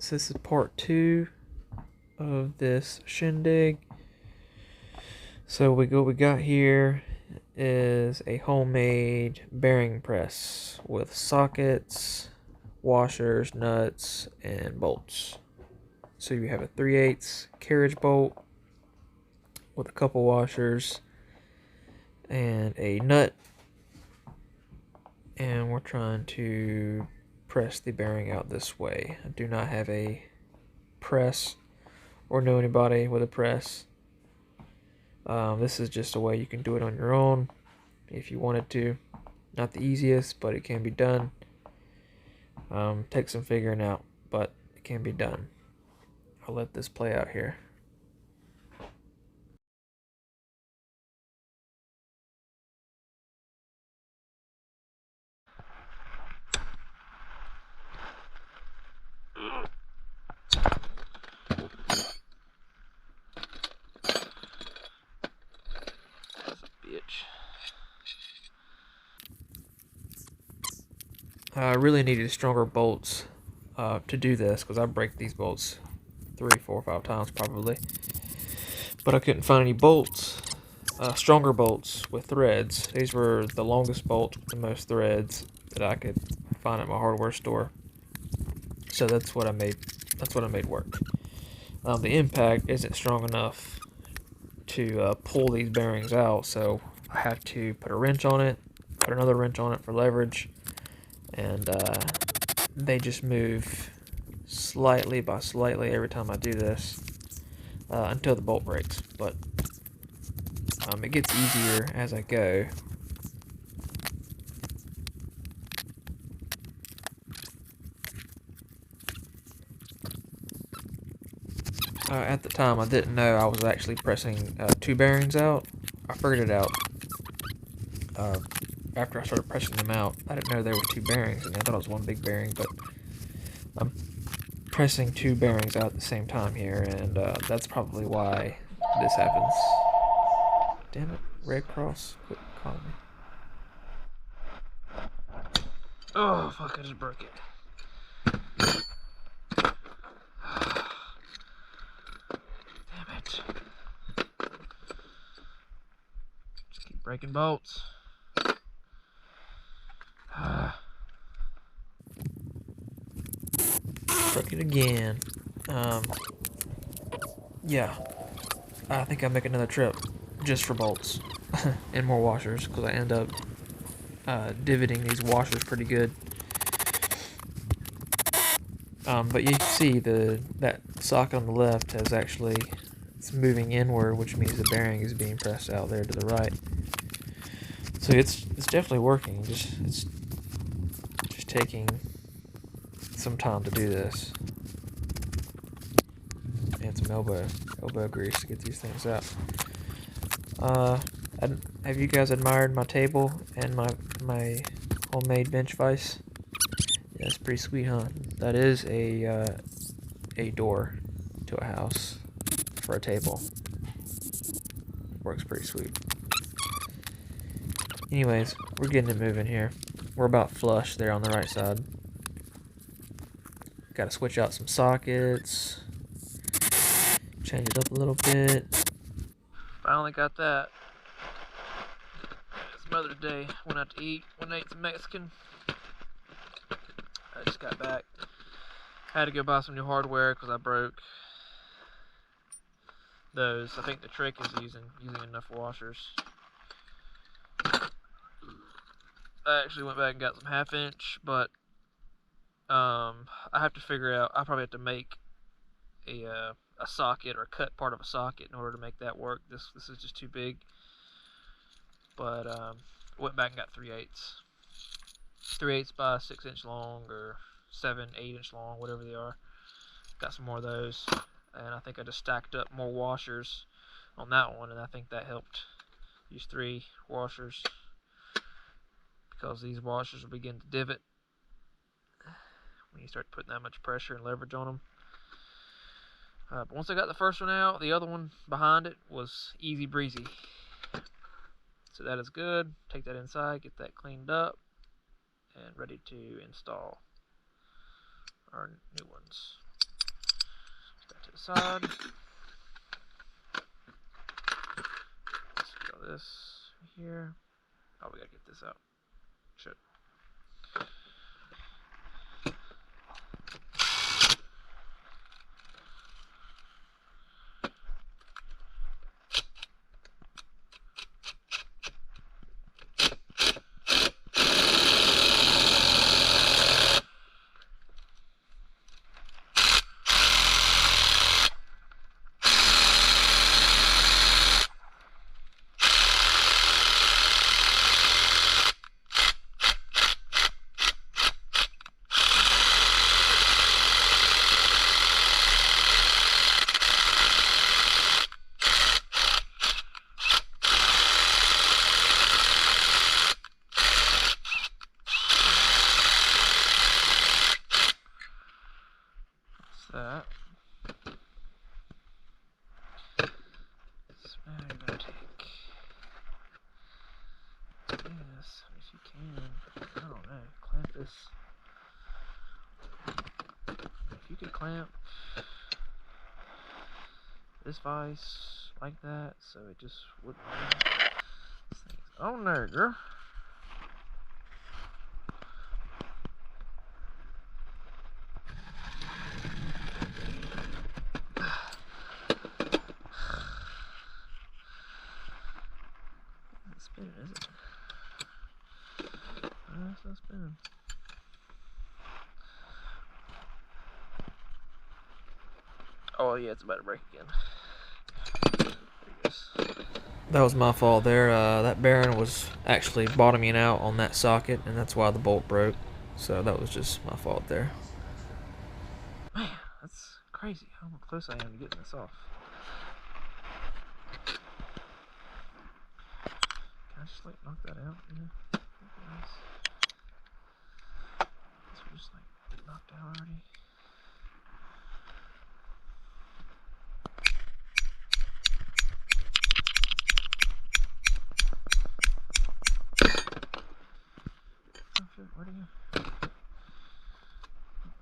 So this is part 2 of this shindig. So what we got here is a homemade bearing press with sockets, washers, nuts, and bolts. So you have a 3/8 carriage bolt with a couple washers and a nut, and we're trying to press the bearing out this way. I do not have a press or know anybody with a press. This is just a way you can do it on your own if you wanted to. Not the easiest, but it can be done. Takes some figuring out, but it can be done. I'll let this play out here. Bitch. I really needed stronger bolts to do this because I break these bolts 3, 4, 5 times probably. But I couldn't find any bolts, stronger bolts with threads. These were the longest bolts with the most threads that I could find at my hardware store. So that's what I made. That's what I made work. The impact isn't strong enough to pull these bearings out, so I have to put a wrench on it, put another wrench on it for leverage, and they just move slightly by slightly every time I do this until the bolt breaks. But it gets easier as I go. At the time, I didn't know I was actually pressing 2 bearings out. I figured it out after I started pressing them out. I didn't know there were 2 bearings, and I thought it was one big bearing, but I'm pressing 2 bearings out at the same time here, and that's probably why this happens. Damn it, Red Cross, quit calling me. Oh, fuck, I just broke it. Damn it. Just keep breaking bolts. Broke it again. Yeah. I think I'll make another trip just for bolts and more washers because I end up divoting these washers pretty good. But you can see that socket on the left has actually, it's moving inward, which means the bearing is being pressed out there to the right. So it's definitely working. It's just taking some time to do this, and some elbow grease to get these things out. Have you guys admired my table and my homemade bench vise? Yeah, it's pretty sweet, huh? That is a door to a house for a table. Works pretty sweet. Anyways, we're getting it moving here. We're about flush there on the right side. Got to switch out some sockets. Change it up a little bit. Finally got that. It's Mother's Day. Went out to eat. Went and ate some Mexican. I just got back. Had to go buy some new hardware because I broke those. I think the trick is using enough washers. I actually went back and got some 1/2 inch, but I have to figure out. I probably have to make a socket or cut part of a socket in order to make that work. This is just too big. But went back and got 3/8. 3/8 by 6 inch long or 7, 8 inch long, whatever they are. Got some more of those, and I think I just stacked up more washers on that one, and I think that helped. Use 3 washers because these washers will begin to divot when you start putting that much pressure and leverage on them. But once I got the first one out, the other one behind it was easy breezy. So that is good. Take that inside, get that cleaned up, and ready to install our new ones. that to the side. Let's go this here. Oh, we gotta get this out. Shit. That. So now you're gonna take this, if you can, I don't know, clamp this. If you could clamp this vise like that, so it just wouldn't move. This thing's on there, girl. Spinning, is it? No, it's not spinning. Oh yeah, it's about to break again. There it goes. That was my fault there. That bearing was actually bottoming out on that socket, and that's why the bolt broke. So that was just my fault there. Man, that's crazy how close I am to getting this off. Can I just like knock that out? Yeah. Nice. This was just like knocked out already. Oh shit, where'd he go?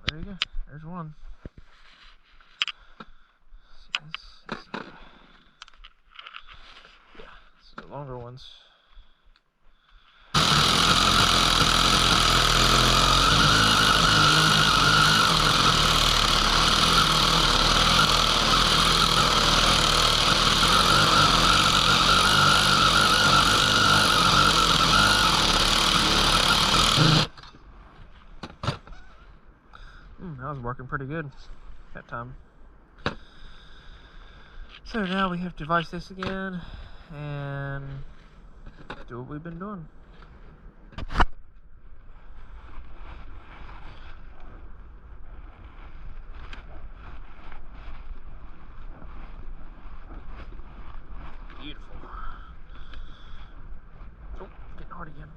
There you go. There's one. See this? Yeah, this is the longer ones. That was working pretty good that time. So now we have to device this again and do what we've been doing. Beautiful. Oh, getting hard again.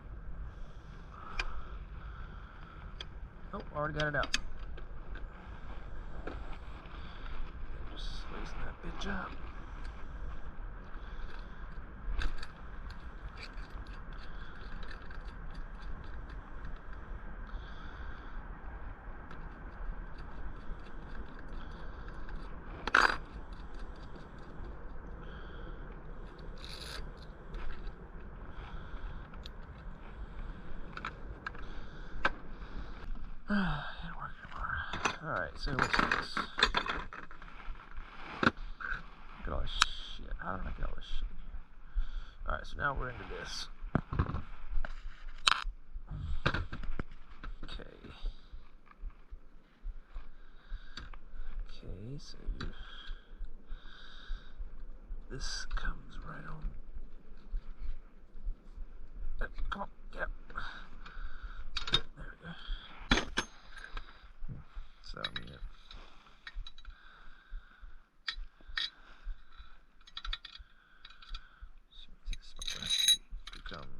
Oh, already got it out. Just loosen that bitch up. Didn't work anymore. Alright, so what's this? Look at all this shit. How did I get all this shit in here? Alright, so now we're into this. Okay. Okay, so this comes right on. Come on, get up. There we go. So, I mean, become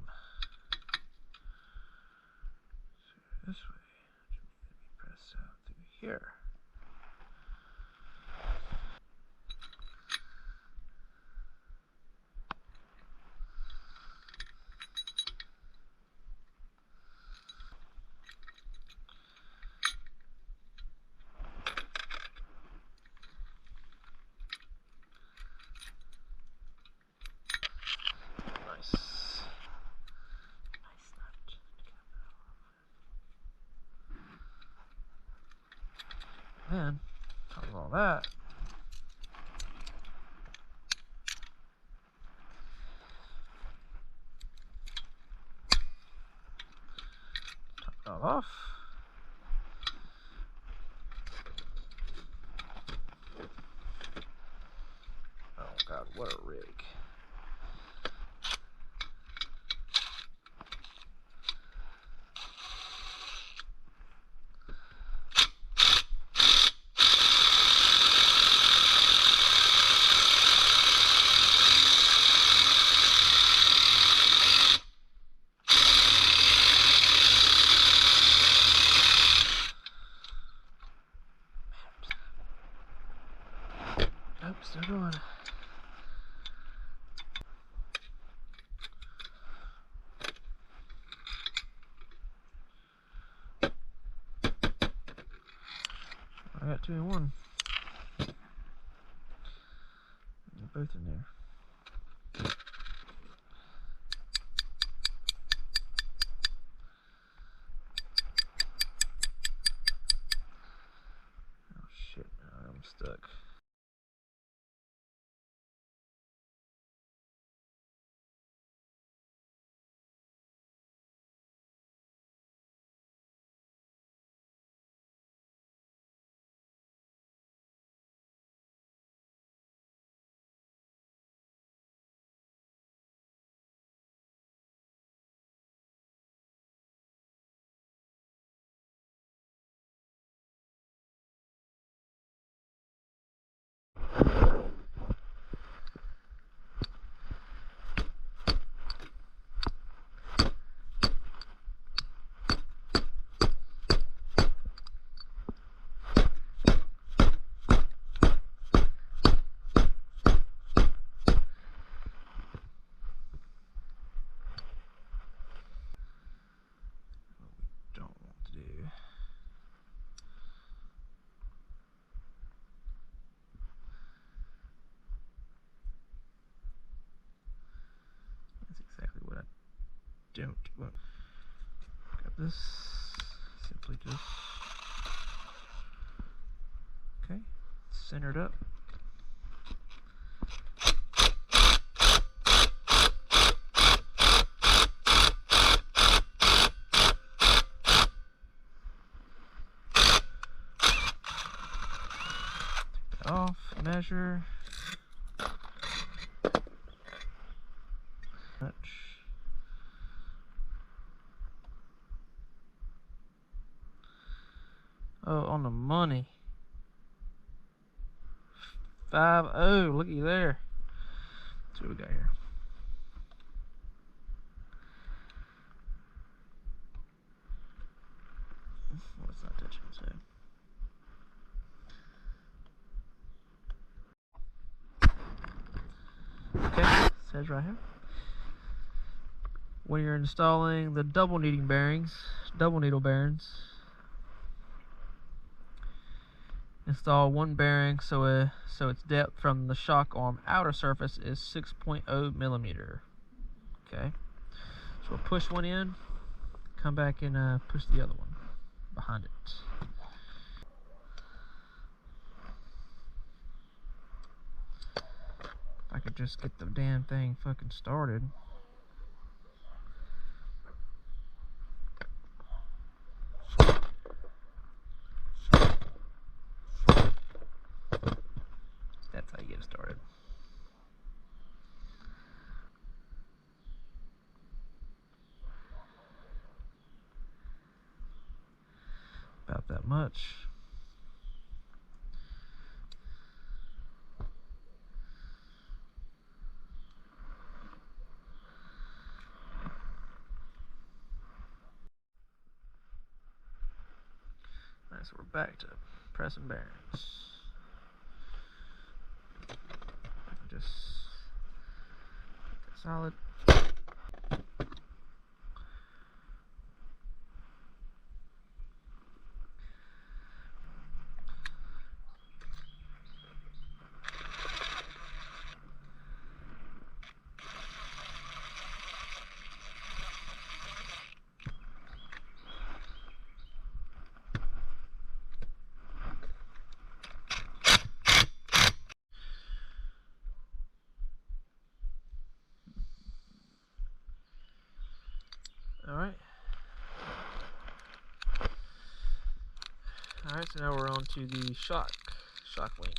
this way, which means it be pressed out through here. then, top of all that, top it all off. Oh God, what a rig. Nope, still going. I got 2 in 1. They're both in there. Oh shit, I'm stuck. Don't want. Got this. Simply just. Okay. Centered up. Take that off. Measure. Much. Oh, on the money. 5-0. Looky there. That's what we got here. Well, it's not touching, so. Okay, it says right here. When you're installing the double needle bearings, install one bearing so its depth from the shock arm outer surface is 6.0 millimeter. Okay, so we'll push one in, come back and push the other one behind it. If I could just get the damn thing fucking started. That's how you get it started. About that much. Alright, so we're back to pressing bearings. Just solid. Alright, so now we're on to the shock link.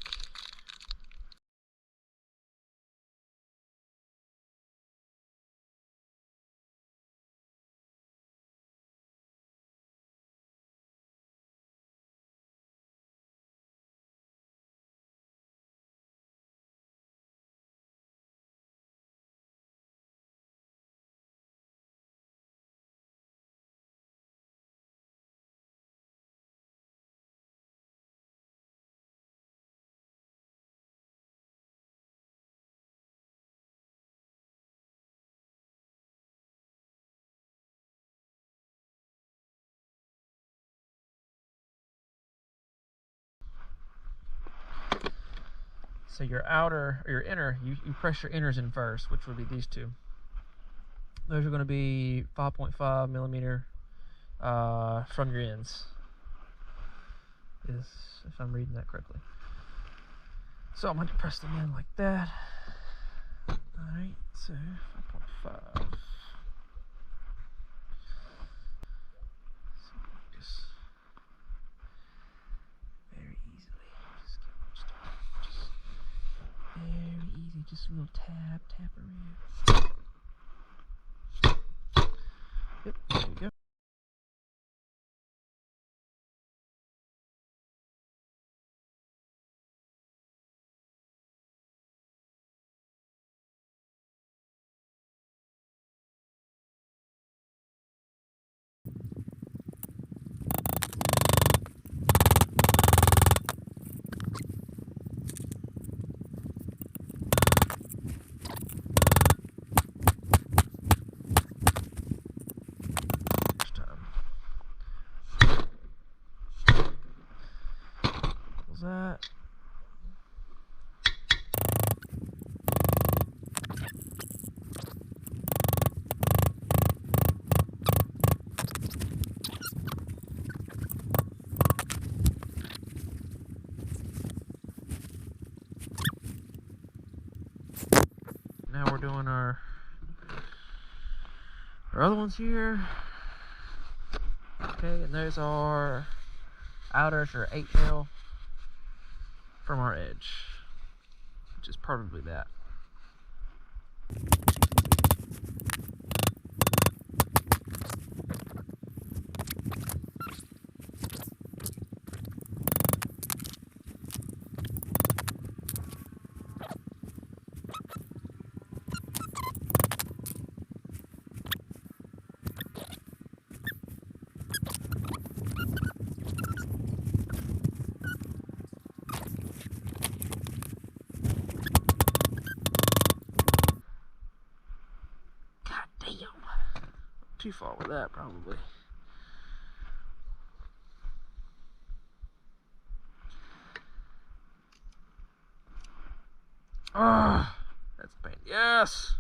So your outer, or your inner, you press your inners in first, which would be these two. Those are going to be 5.5 millimeter from your ends, if I'm reading that correctly. So I'm going to press them in like that. Alright, so 5.5. Just very easily. Just very easy, just a little tap around. Yep, there we go. That. Now we're doing our other ones here. Okay, and those are outers are 8 mil from our edge, which is probably that. Too far with that, probably. Ah, that's the pain. Yes.